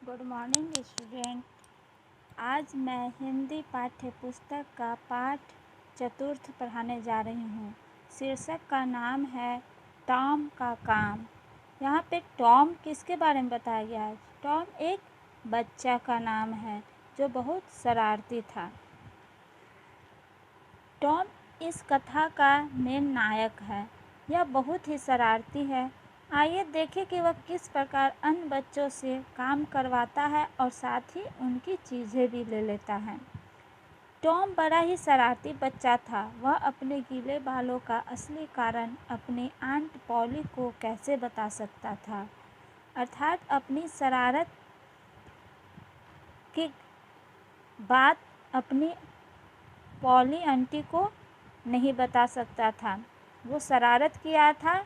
Good morning student. आज मैं हिंदी पाठ्य पुस्तक का पाठ चतुर्थ पढ़ाने जा रही हूँ। शीर्षक का नाम है टॉम का काम। यहाँ पे टॉम किसके बारे में बताया गया है? टॉम एक बच्चा का नाम है जो बहुत शरारती था। टॉम इस कथा का मेन नायक है। यह बहुत ही शरारती है। आइए देखें कि वह किस प्रकार अन्य बच्चों से काम करवाता है और साथ ही उनकी चीज़ें भी ले लेता है। टॉम बड़ा ही शरारती बच्चा था। वह अपने गीले बालों का असली कारण अपनी आंट पॉली को कैसे बता सकता था, अर्थात अपनी शरारत की बात अपनी पॉली आंटी को नहीं बता सकता था। वो शरारत किया था,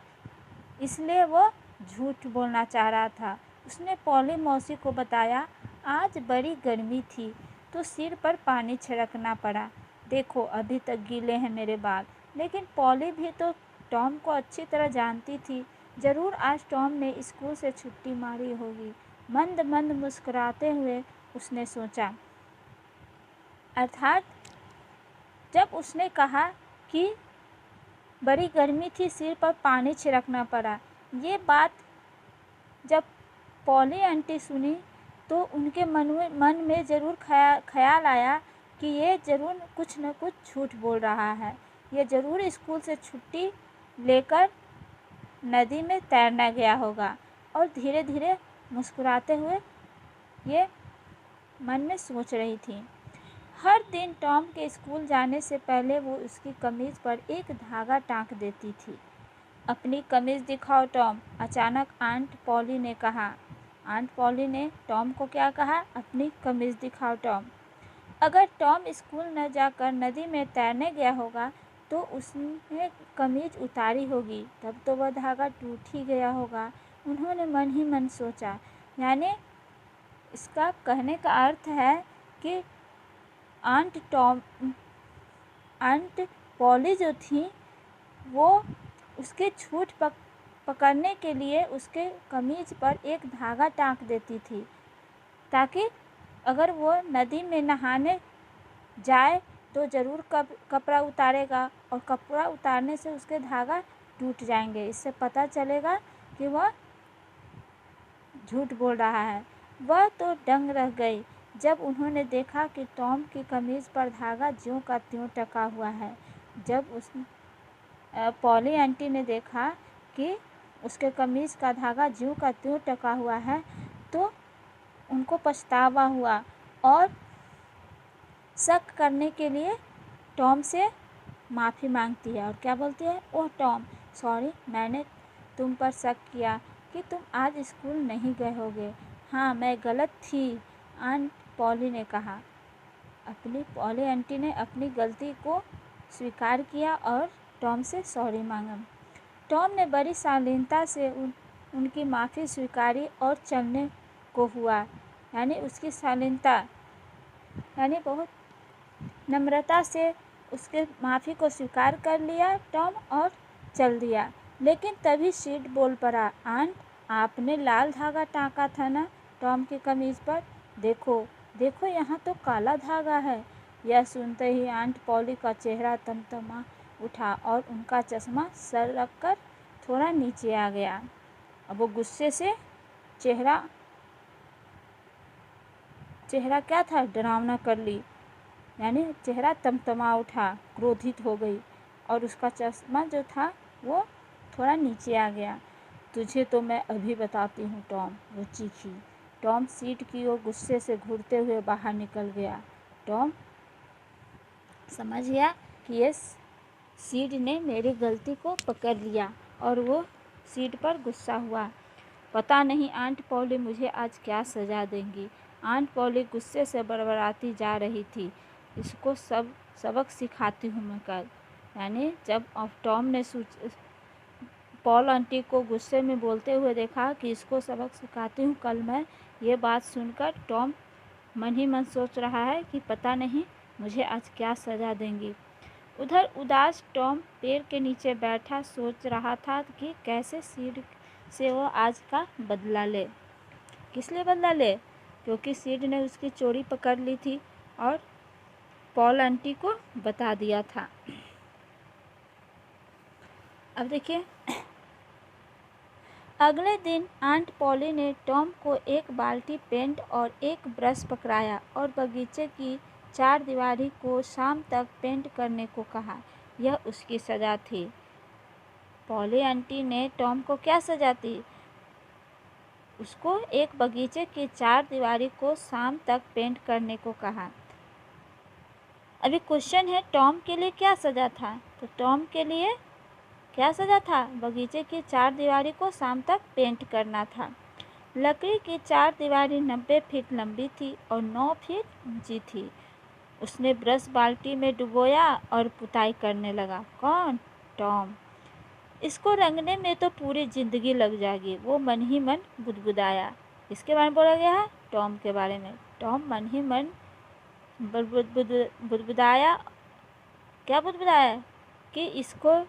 इसलिए वो झूठ बोलना चाह रहा था। उसने पॉली मौसी को बताया, आज बड़ी गर्मी थी तो सिर पर पानी छिड़कना पड़ा। देखो अभी तक गीले हैं मेरे बाल। लेकिन पॉली भी तो टॉम को अच्छी तरह जानती थी। ज़रूर आज टॉम ने स्कूल से छुट्टी मारी होगी। मंद मंद मुस्कुराते हुए उसने सोचा। अर्थात जब उसने कहा कि बड़ी गर्मी थी, सिर पर पानी छिड़कना पड़ा, ये बात जब पॉली आंटी सुनी तो उनके मन में ज़रूर ख्याल आया कि ये ज़रूर कुछ न कुछ झूठ बोल रहा है। ये ज़रूर स्कूल से छुट्टी लेकर नदी में तैरने गया होगा। और धीरे धीरे मुस्कुराते हुए ये मन में सोच रही थी। हर दिन टॉम के स्कूल जाने से पहले वो उसकी कमीज़ पर एक धागा टाँक देती थी। अपनी कमीज़ दिखाओ टॉम, अचानक आंट पॉली ने कहा। आंट पॉली ने टॉम को क्या कहा? अपनी कमीज़ दिखाओ टॉम। अगर टॉम स्कूल न जाकर नदी में तैरने गया होगा तो उसने कमीज़ उतारी होगी, तब तो वह धागा टूट ही गया होगा। उन्होंने मन ही मन सोचा। यानी इसका कहने का अर्थ है कि आंट पॉली जो थी वो उसके झूठ पकड़ने के लिए उसके कमीज पर एक धागा टाँक देती थी, ताकि अगर वो नदी में नहाने जाए तो ज़रूर कपड़ा उतारेगा और कपड़ा उतारने से उसके धागा टूट जाएंगे। इससे पता चलेगा कि वह झूठ बोल रहा है। वह तो दंग रह गई जब उन्होंने देखा कि टॉम की कमीज़ पर धागा ज्यों का त्यों टका हुआ है। जब पॉली आंटी ने देखा कि उसके कमीज़ का धागा ज्यों का त्यों टका हुआ है तो उनको पछतावा हुआ और शक करने के लिए टॉम से माफ़ी मांगती है और क्या बोलती है? ओह टॉम, सॉरी, मैंने तुम पर शक किया कि तुम आज स्कूल नहीं गए होगे। हाँ, मैं गलत थी, आंट पॉली ने कहा। पॉली आंटी ने अपनी गलती को स्वीकार किया और टॉम से सॉरी मांगा। टॉम ने बड़ी शालीनता से उनकी माफ़ी स्वीकारी और चलने को हुआ। यानी उसकी शालीनता यानी बहुत नम्रता से उसके माफ़ी को स्वीकार कर लिया टॉम और चल दिया। लेकिन तभी सीड बोल पड़ा। आंट, आपने लाल धागा टाँका था ना टॉम की कमीज़ पर? देखो देखो, यहाँ तो काला धागा है। यह सुनते ही आंट पॉली का चेहरा तमतमा उठा और उनका चश्मा सर रख कर थोड़ा नीचे आ गया। अब वो गुस्से से चेहरा क्या था, डरावना कर ली। यानी चेहरा तमतमा उठा, क्रोधित हो गई और उसका चश्मा जो था वो थोड़ा नीचे आ गया। तुझे तो मैं अभी बताती हूँ टॉम, वो चीखी। टॉम सीट की ओर गुस्से से घूरते हुए बाहर निकल गया। टॉम समझ गया कि ये सीड ने मेरी गलती को पकड़ लिया और वो सीड पर गुस्सा हुआ। पता नहीं आंट पॉली मुझे आज क्या सज़ा देंगी। आंट पॉली गुस्से से बड़बड़ाती जा रही थी। इसको सबक सिखाती हूँ मैं कल। यानी जब टॉम ने पॉल आंटी को गुस्से में बोलते हुए देखा कि इसको सबक सिखाती हूँ कल मैं, ये बात सुनकर टॉम मन ही मन सोच रहा है कि पता नहीं मुझे आज क्या सज़ा देंगी। उधर उदास टॉम पेड़ के नीचे बैठा सोच रहा था कि कैसे सीड से वो आज का बदला ले। किस लिए बदला ले? क्योंकि सिड ने उसकी चोरी पकड़ ली थी और पॉल आंटी को बता दिया था। अब देखिए, अगले दिन आंट पॉली ने टॉम को एक बाल्टी पेंट और एक ब्रश पकड़ाया और बगीचे की चारदीवारी को शाम तक पेंट करने को कहा। यह उसकी सज़ा थी। पॉली आंटी ने टॉम को क्या सज़ा दी? उसको एक बगीचे की चारदीवारी को शाम तक पेंट करने को कहा। अभी क्वेश्चन है, टॉम के लिए क्या सज़ा था? तो टॉम के लिए क्या सज़ा था? बगीचे की चारदीवारी को शाम तक पेंट करना था। लकड़ी की चारदीवारी 90 फीट लंबी थी और 9 फीट ऊंची थी। उसने ब्रश बाल्टी में डुबोया और पुताई करने लगा। कौन? टॉम। इसको रंगने में तो पूरी जिंदगी लग जाएगी, वो मन ही मन बुदबुदाया। इसके बारे में बोला गया है, टॉम के बारे में। टॉम मन ही मन बुदबुदाया। क्या बुदबुदाया? कि इसको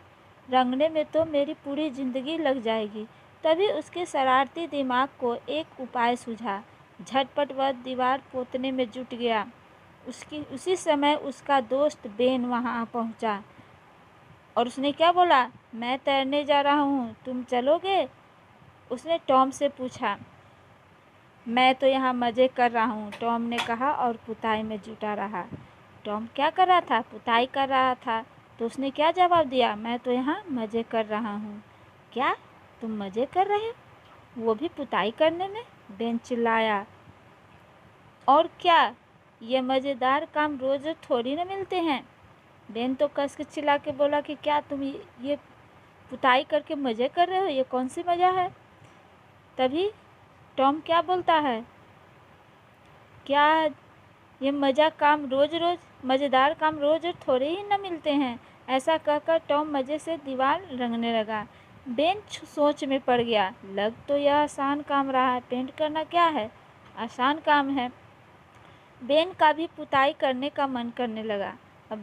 रंगने में तो मेरी पूरी ज़िंदगी लग जाएगी। तभी उसके शरारती दिमाग को एक उपाय सूझा। झटपट वह दीवार पोतने में जुट गया। उसी समय उसका दोस्त बेन वहाँ पहुँचा और उसने क्या बोला? मैं तैरने जा रहा हूँ, तुम चलोगे? उसने टॉम से पूछा। मैं तो यहाँ मज़े कर रहा हूँ, टॉम ने कहा और पुताई में जुटा रहा। टॉम क्या कर रहा था? पुताई कर रहा था। तो उसने क्या जवाब दिया? मैं तो यहाँ मज़े कर रहा हूँ। क्या तुम मज़े कर रहे हो? वो भी पुताई करने में? बेन चिल्लाया। और क्या, ये मज़ेदार काम रोज़ थोड़ी न मिलते हैं। बेन तो कस के चिल्ला के बोला कि क्या तुम ये पुताई करके मज़े कर रहे हो? ये कौन सी मज़ा है? तभी टॉम क्या बोलता है? क्या ये मज़ेदार काम रोज़ थोड़े ही न मिलते हैं। ऐसा कहकर टॉम मज़े से दीवार रंगने लगा। बेन सोच में पड़ गया। लग तो यह आसान काम रहा है, पेंट करना क्या है, आसान काम है। बेन का भी पुताई करने का मन करने लगा। अब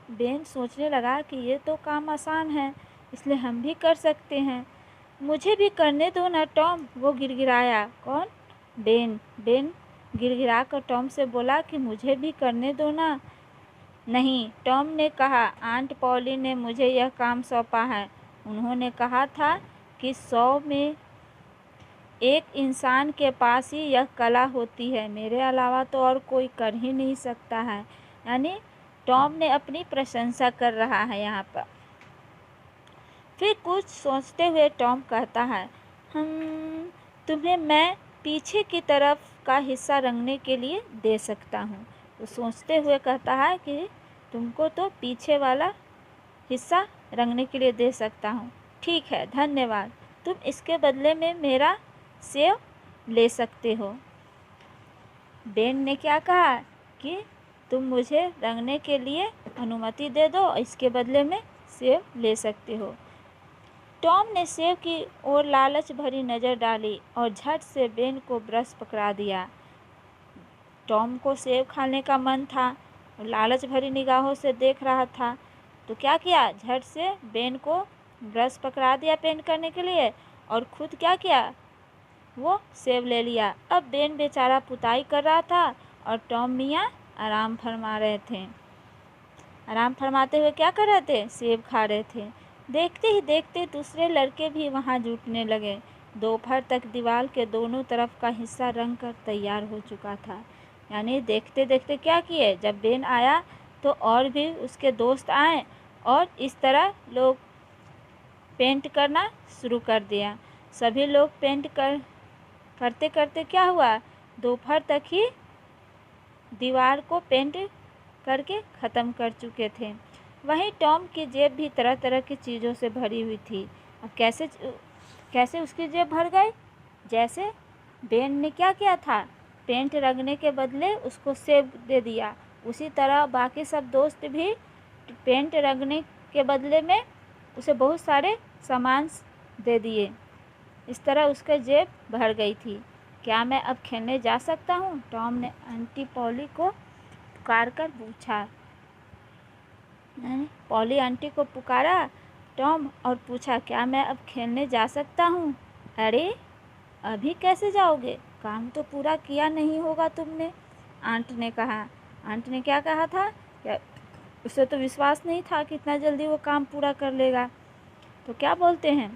बेन सोचने लगा कि ये तो काम आसान है, इसलिए हम भी कर सकते हैं। मुझे भी करने दो ना टॉम, वो गिड़गिड़ाया। कौन? बेन गिड़गिड़ा कर टॉम से बोला कि मुझे भी करने दो ना। नहीं, टॉम ने कहा, आंट पॉली ने मुझे यह काम सौंपा है। उन्होंने कहा था कि 100 में एक इंसान के पास ही यह कला होती है, मेरे अलावा तो और कोई कर ही नहीं सकता है। यानी टॉम ने अपनी प्रशंसा कर रहा है यहाँ पर। फिर कुछ सोचते हुए टॉम कहता है, तुम्हें मैं पीछे की तरफ का हिस्सा रंगने के लिए दे सकता हूँ। तो सोचते हुए कहता है कि तुमको तो पीछे वाला हिस्सा रंगने के लिए दे सकता हूँ। ठीक है, धन्यवाद। तुम इसके बदले में मेरा सेव ले सकते हो। बेन ने क्या कहा कि तुम मुझे रंगने के लिए अनुमति दे दो, इसके बदले में सेव ले सकते हो। टॉम ने सेव की ओर लालच भरी नज़र डाली और झट से बेन को ब्रश पकड़ा दिया। टॉम को सेव खाने का मन था और लालच भरी निगाहों से देख रहा था। तो क्या किया? झट से बेन को ब्रश पकड़ा दिया पेंट करने के लिए और खुद क्या किया? वो सेव ले लिया। अब बेन बेचारा पुताई कर रहा था और टॉम मियाँ आराम फरमा रहे थे। आराम फरमाते हुए क्या कर रहे थे? सेब खा रहे थे। देखते ही देखते दूसरे लड़के भी वहाँ जुटने लगे। दोपहर तक दीवार के दोनों तरफ का हिस्सा रंग कर तैयार हो चुका था। यानी देखते देखते क्या किए, जब बेन आया तो और भी उसके दोस्त आए और इस तरह लोग पेंट करना शुरू कर दिया। सभी लोग पेंट करते करते क्या हुआ, दोपहर तक ही दीवार को पेंट करके ख़त्म कर चुके थे। वहीं टॉम की जेब भी तरह तरह की चीज़ों से भरी हुई थी। अब कैसे उसकी जेब भर गई? जैसे बेन ने क्या किया था, पेंट रंगने के बदले उसको सेब दे दिया, उसी तरह बाकी सब दोस्त भी पेंट रंगने के बदले में उसे बहुत सारे सामान दे दिए। इस तरह उसकी जेब भर गई थी। क्या मैं अब खेलने जा सकता हूँ? टॉम ने आंटी पॉली को पुकार कर पूछा। पॉली आंटी को पुकारा टॉम और पूछा, क्या मैं अब खेलने जा सकता हूँ? अरे अभी कैसे जाओगे, काम तो पूरा किया नहीं होगा तुमने, आंट ने कहा। आंट ने क्या कहा था, क्या उसे तो विश्वास नहीं था कि इतना जल्दी वो काम पूरा कर लेगा। तो क्या बोलते हैं,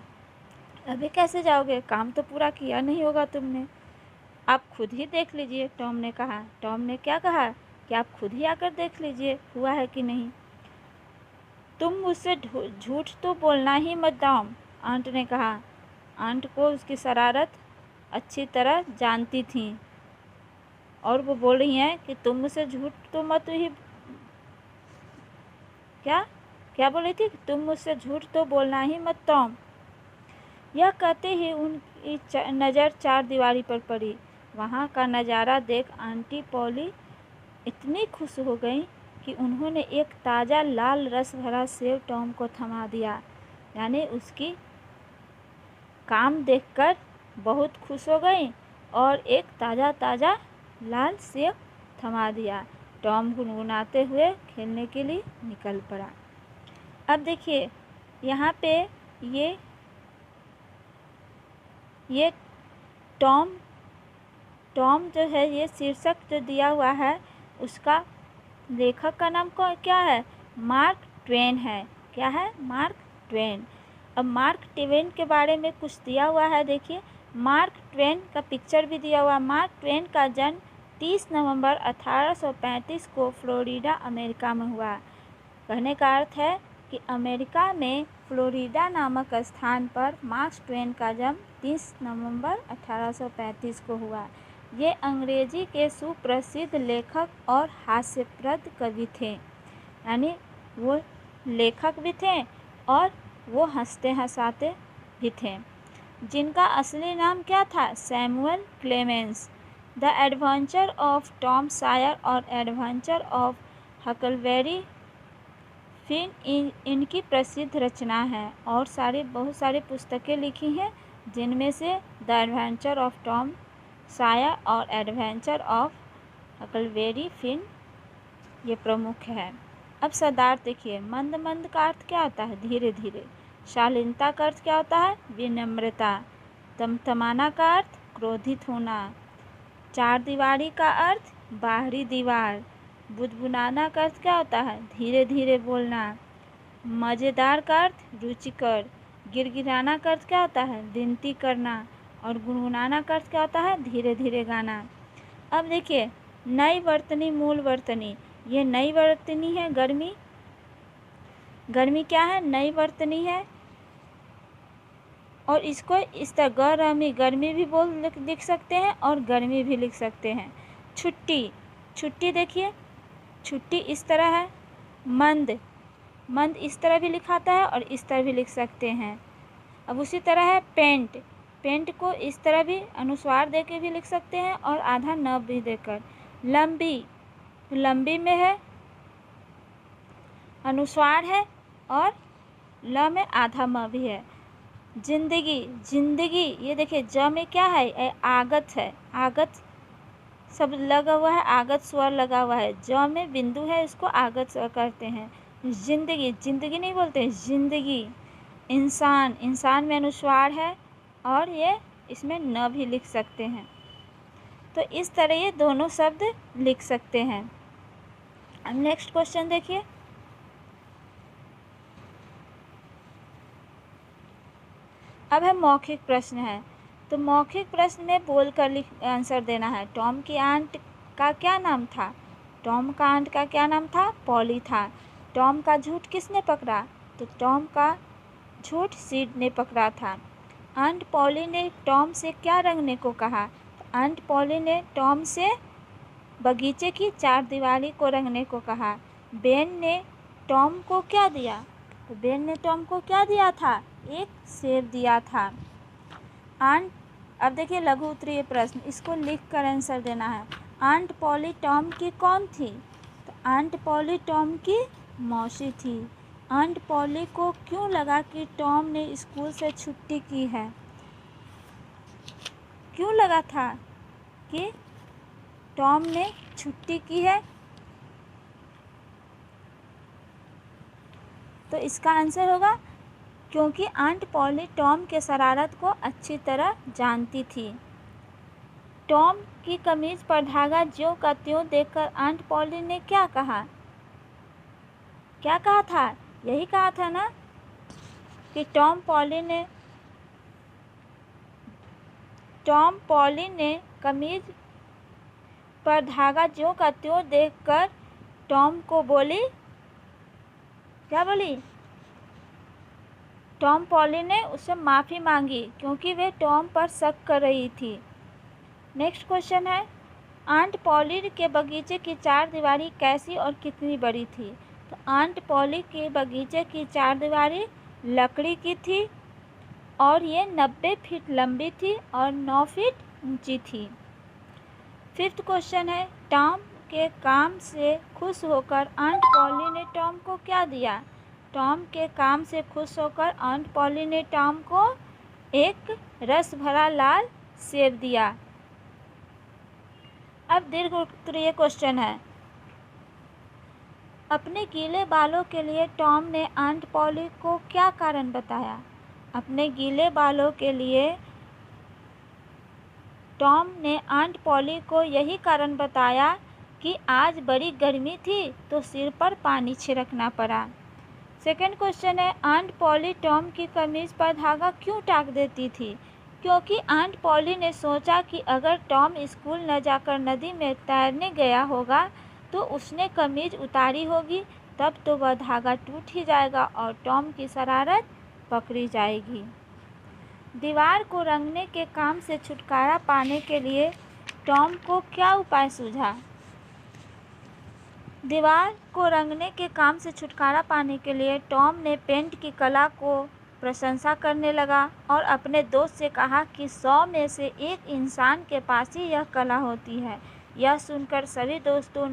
अभी कैसे जाओगे, काम तो पूरा किया नहीं होगा तुमने। आप खुद ही देख लीजिए, टॉम ने कहा। टॉम ने क्या कहा कि आप खुद ही आकर देख लीजिए हुआ है कि नहीं। तुम मुझसे झूठ तो बोलना ही मत टॉम, आंट ने कहा। आंट को उसकी शरारत अच्छी तरह जानती थी और वो बोल रही हैं कि तुम मुझसे झूठ तो मत ही, क्या क्या बोल रही थी, तुम मुझसे झूठ तो बोलना ही मत टॉम। यह कहते ही उनकी नज़र चार दीवारी पर पड़ी। वहाँ का नज़ारा देख आंटी पॉली इतनी खुश हो गई कि उन्होंने एक ताज़ा लाल रस भरा सेब टॉम को थमा दिया। यानी उसकी काम देखकर बहुत खुश हो गई और एक ताज़ा ताज़ा लाल सेब थमा दिया। टॉम गुनगुनाते हुए खेलने के लिए निकल पड़ा। अब देखिए यहाँ पे ये टॉम जो है, ये शीर्षक जो दिया हुआ है उसका लेखक का नाम क्या है, मार्क ट्वेन है। क्या है, मार्क ट्वेन। अब मार्क ट्वेन के बारे में कुछ दिया हुआ है, देखिए मार्क ट्वेन का पिक्चर भी दिया हुआ। मार्क ट्वेन का जन्म 30 नवंबर 1835 को फ्लोरिडा अमेरिका में हुआ। कहने का अर्थ है कि अमेरिका में फ्लोरिडा नामक स्थान पर मार्क ट्वेन का जन्म 30 नवंबर 1835 को हुआ। ये अंग्रेजी के सुप्रसिद्ध लेखक और हास्यप्रद कवि थे। यानी वो लेखक भी थे और वो हंसते हंसाते भी थे, जिनका असली नाम क्या था, Samuel Clemens. The adventure of Tom Sawyer और एडवेंचर ऑफ हकलबेरी फिन इनकी प्रसिद्ध रचना है और बहुत सारी पुस्तकें लिखी हैं, जिनमें से the adventure of Tom Sawyer और एडवेंचर ऑफ हकलबेरी फिन ये प्रमुख है। अब शब्दार्थ देखिए, मंद मंद का अर्थ क्या होता है, धीरे धीरे। शालीनता का अर्थ क्या होता है, विनम्रता। तमतमाना का अर्थ क्रोधित होना। चार दीवारी का अर्थ बाहरी दीवार। बुदबुदाना का अर्थ क्या होता है, धीरे धीरे बोलना। मज़ेदार का अर्थ रुचिकर। गिड़गिड़ाना का अर्थ क्या होता है, विनती करना। और गुनगुनाना का अर्थ क्या होता है, धीरे धीरे गाना। अब देखिए नई वर्तनी मूल वर्तनी, ये नई वर्तनी है गर्मी। गर्मी क्या है, नई वर्तनी है और इसको इस तरह गर्मी गर्मी भी लिख सकते हैं और गर्मी भी लिख सकते हैं। छुट्टी, छुट्टी देखिए छुट्टी इस तरह है। मंद, मंद इस तरह भी लिखाता है और इस तरह भी लिख सकते हैं। अब उसी तरह है पेंट, पेंट को इस तरह भी अनुस्वार देके भी लिख सकते हैं और आधा न भी देकर। लंबी, लंबी में है अनुस्वार है और ल में आधा म भी है। जिंदगी, जिंदगी ये देखिए ज में क्या है, आगत है, आगत सब लगा हुआ है, आगत स्वर लगा हुआ है। ज में बिंदु है, इसको आगत स्वर करते हैं। जिंदगी, जिंदगी नहीं बोलते, जिंदगी। इंसान, इंसान में अनुस्वार है और ये इसमें न भी लिख सकते हैं। तो इस तरह ये दोनों शब्द लिख सकते हैं। अब नेक्स्ट क्वेश्चन देखिए, अब है मौखिक प्रश्न है। तो मौखिक प्रश्न में बोलकर आंसर देना है। टॉम की आंट का क्या नाम था, टॉम का आंट का क्या नाम था, पॉली था। टॉम का झूठ किसने पकड़ा, तो टॉम का झूठ सीड ने पकड़ा था। आंट पॉली ने टॉम से क्या रंगने को कहा, तो आंट पॉली ने टॉम से बगीचे की चार दीवारी को रंगने को कहा। बेन ने टॉम को क्या दिया, तो बेन ने टॉम को क्या दिया था, एक सेब दिया था। आंट, अब देखिए लघु उत्तरीय प्रश्न, इसको लिख कर आंसर देना है। आंट पॉली टॉम की कौन थी, तो आंट पॉली टॉम की मौसी थी। आंट पॉली को क्यों लगा कि टॉम ने स्कूल से छुट्टी की है, क्यों लगा था कि टॉम ने छुट्टी की है, तो इसका आंसर होगा क्योंकि आंट पॉली टॉम के शरारत को अच्छी तरह जानती थी। टॉम की कमीज पर धागा ज्यों का त्यों देखकर आंट पॉली ने क्या कहा? क्या कहा था? यही कहा था ना कि टॉम पॉली ने कमीज पर धागा ज्यों का त्यों देखकर टॉम को बोली। क्या बोली? टॉम पॉली ने उससे माफ़ी मांगी क्योंकि वे टॉम पर शक कर रही थी। नेक्स्ट क्वेश्चन है, आंट पॉली के बगीचे की चारदीवारी कैसी और कितनी बड़ी थी? तो आंट पॉली के बगीचे की चारदीवारी लकड़ी की थी और ये 90 फीट लंबी थी और 9 फीट ऊंची थी। फिफ्थ क्वेश्चन है, टॉम के काम से खुश होकर आंट पॉली ने टॉम को क्या दिया? टॉम के काम से खुश होकर आंट पॉली ने टॉम को एक रस भरा लाल सेब दिया। अब दीर्घ उत्तरीय क्वेश्चन है, अपने गीले बालों के लिए टॉम ने आंट पॉली को क्या कारण बताया? अपने गीले बालों के लिए टॉम ने आंट पॉली को यही कारण बताया कि आज बड़ी गर्मी थी तो सिर पर पानी छिड़कना पड़ा। सेकेंड क्वेश्चन है, आंट पॉली टॉम की कमीज पर धागा क्यों टाक देती थी? क्योंकि आंट पॉली ने सोचा कि अगर टॉम स्कूल न जाकर नदी में तैरने गया होगा तो उसने कमीज उतारी होगी, तब तो वह धागा टूट ही जाएगा और टॉम की शरारत पकड़ी जाएगी। दीवार को रंगने के काम से छुटकारा पाने के लिए टॉम को क्या उपाय सूझा? दीवार को रंगने के काम से छुटकारा पाने के लिए टॉम ने पेंट की कला को प्रशंसा करने लगा और अपने दोस्त से कहा कि 100 में से एक इंसान के पास ही यह कला होती है। यह सुनकर सभी दोस्तों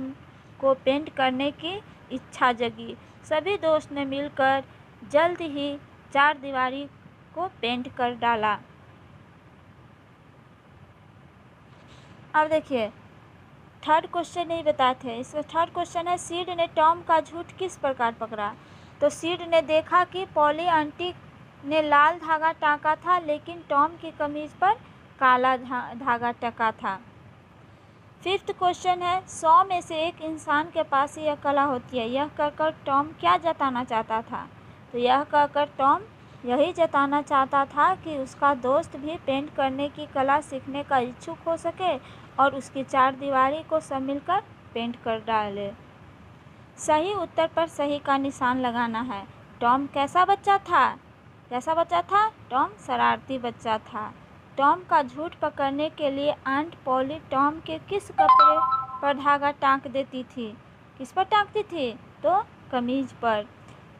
को पेंट करने की इच्छा जगी। सभी दोस्त ने मिलकर जल्द ही चारदीवारी को पेंट कर डाला। अब देखिए थर्ड क्वेश्चन नहीं बताते हैं। इसका थर्ड क्वेश्चन है, सीड ने टॉम का झूठ किस प्रकार पकड़ा? तो सीड ने देखा कि पॉली आंटी ने लाल धागा टाँका था लेकिन टॉम की कमीज पर काला धागा टका था। फिफ्थ क्वेश्चन है, 100 में से एक इंसान के पास यह कला होती है। यह कहकर टॉम क्या जताना चाहता था? तो यह कहकर टॉम यही जताना चाहता था कि उसका दोस्त भी पेंट करने की कला सीखने का इच्छुक हो सके और उसकी चारदीवारी को सब मिलकर पेंट कर डाले। सही उत्तर पर सही का निशान लगाना है। टॉम कैसा बच्चा था? कैसा बच्चा था? टॉम शरारती बच्चा था। टॉम का झूठ पकड़ने के लिए आंट पॉली टॉम के किस कपड़े पर धागा टाँक देती थी? किस पर टाँकती थी? तो कमीज पर।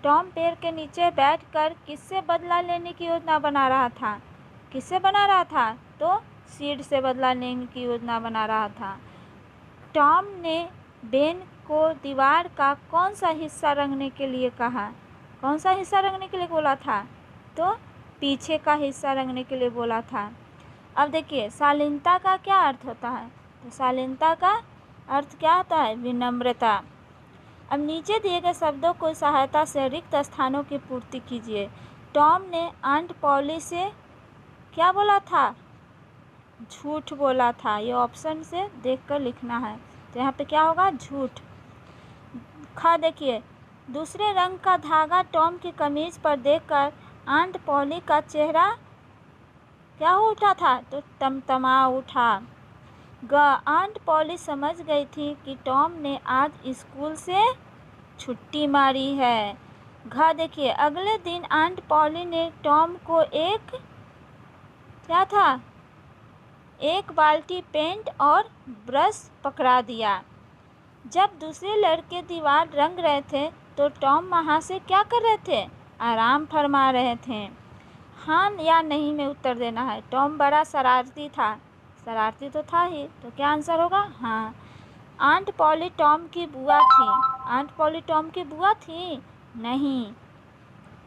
टॉम पेड़ के नीचे बैठकर किससे बदला लेने की योजना बना रहा था? किससे बना रहा था? तो सीड से बदला लेने की योजना बना रहा था। टॉम ने बेन को दीवार का कौन सा हिस्सा रंगने के लिए कहा? कौन सा हिस्सा रंगने के लिए बोला था? तो पीछे का हिस्सा रंगने के लिए बोला था। अब देखिए शालीनता का क्या अर्थ होता है? तो शालीनता का अर्थ क्या होता है? विनम्रता। अब नीचे दिए गए शब्दों को सहायता से रिक्त स्थानों की पूर्ति कीजिए। टॉम ने आंट पॉली से क्या बोला था? झूठ बोला था। ये ऑप्शन से देखकर लिखना है। तो यहाँ पे क्या होगा? झूठ। खा देखिए, दूसरे रंग का धागा टॉम की कमीज पर देखकर आंट पॉली का चेहरा क्या हो उठा था? तो तमतमा उठा। ग, आंट पॉली समझ गई थी कि टॉम ने आज स्कूल से छुट्टी मारी है। घ देखिए, अगले दिन आंट पॉली ने टॉम को एक क्या था? एक बाल्टी पेंट और ब्रश पकड़ा दिया। जब दूसरे लड़के दीवार रंग रहे थे तो टॉम वहाँ से क्या कर रहे थे? आराम फरमा रहे थे। हाँ या नहीं में उत्तर देना है। टॉम बड़ा शरारती था। शरारती तो था ही, तो क्या आंसर होगा? हाँ। आंट पॉली टॉम की बुआ थी। आंट पॉली टॉम की बुआ थी? नहीं।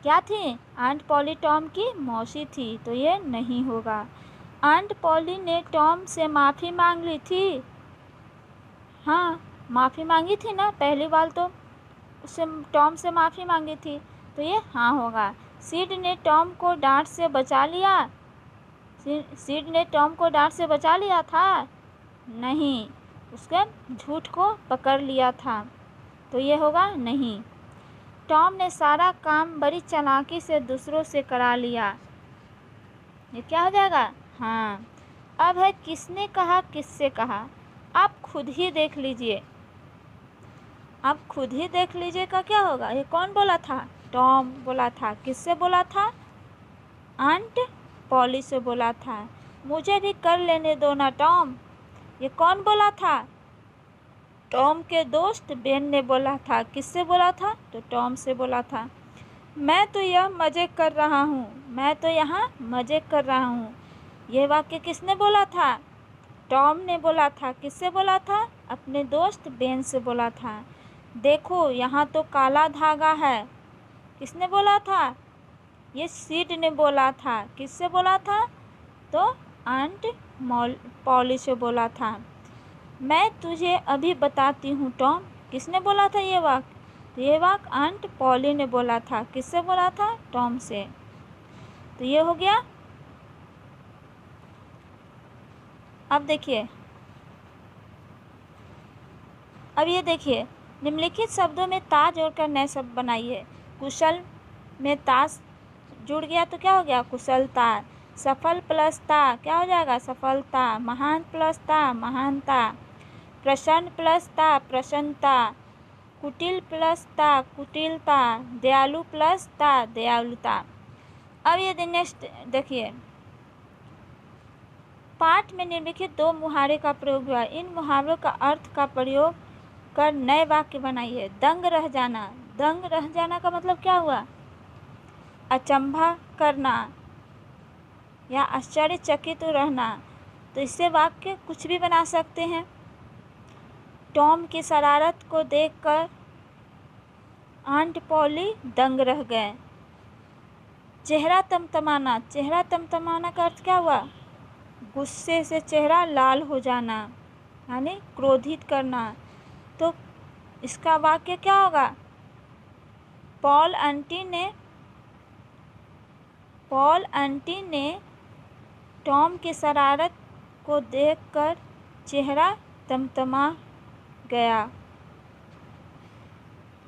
क्या थी? आंट पॉली टॉम की मौसी थी, तो ये नहीं होगा। आंट पॉली ने टॉम से माफ़ी मांग ली थी। हाँ, माफ़ी मांगी थी ना, पहली बार तो उससे टॉम से माफ़ी मांगी थी, तो ये हाँ होगा। सिड ने टॉम को डांट से बचा लिया। सिड ने टॉम को डांट से बचा लिया था? नहीं, उसके झूठ को पकड़ लिया था। तो ये होगा नहीं। टॉम ने सारा काम बड़ी चालाकी से दूसरों से करा लिया। ये क्या हो जाएगा? हाँ। अब है किसने कहा, किससे कहा। आप खुद ही देख लीजिए। आप खुद ही देख लीजिए का क्या होगा? ये कौन बोला था? टॉम बोला था। किससे बोला था? आंट पॉली से बोला था। मुझे भी कर लेने दो ना टॉम। ये कौन बोला था? टॉम के दोस्त बेन ने बोला था। किससे बोला था? तो टॉम से बोला था। मैं तो यह मज़े कर रहा हूँ। मैं तो यहाँ मज़े कर रहा हूँ। यह वाक्य किसने बोला था? टॉम ने बोला था। किससे बोला था? अपने दोस्त बेन से बोला था। देखो यहाँ तो काला धागा है। किसने बोला था? ये सीड ने बोला था। किससे बोला था? तो आंट पॉली से बोला था। मैं तुझे अभी बताती हूँ टॉम। किसने बोला था ये वाक्य? तो ये वाक्य आंट पॉली ने बोला था। किससे बोला था? टॉम से। तो ये हो गया। अब देखिए, अब ये देखिए, निम्नलिखित शब्दों में ता जोड़कर नए शब्द बनाइए। कुशल में ता जुड़ गया तो क्या हो गया? कुशलता। सफल प्लस ता क्या हो जाएगा? सफलता। महान प्लस ता महानता। प्रसन्न प्लस ता प्रसन्नता। कुटिल प्लस ता कुटिलता। दयालु प्लस ता दयालुता। अब ये नेक्स्ट देखिए, पाठ में निम्नलिखित दो मुहावरे का प्रयोग हुआ। इन मुहावरों का अर्थ का प्रयोग कर नए वाक्य बनाइए। दंग रह जाना। दंग रह जाना का मतलब क्या हुआ? अचंभा करना या आश्चर्यचकित रहना। तो इससे वाक्य कुछ भी बना सकते हैं। टॉम की शरारत को देखकर आंट पॉली दंग रह गए। चेहरा तमतमाना। चेहरा तमतमाना का अर्थ क्या हुआ? गुस्से से चेहरा लाल हो जाना, यानी क्रोधित करना। तो इसका वाक्य क्या होगा? पॉल आंटी ने टॉम की शरारत को देखकर चेहरा तमतमा गया।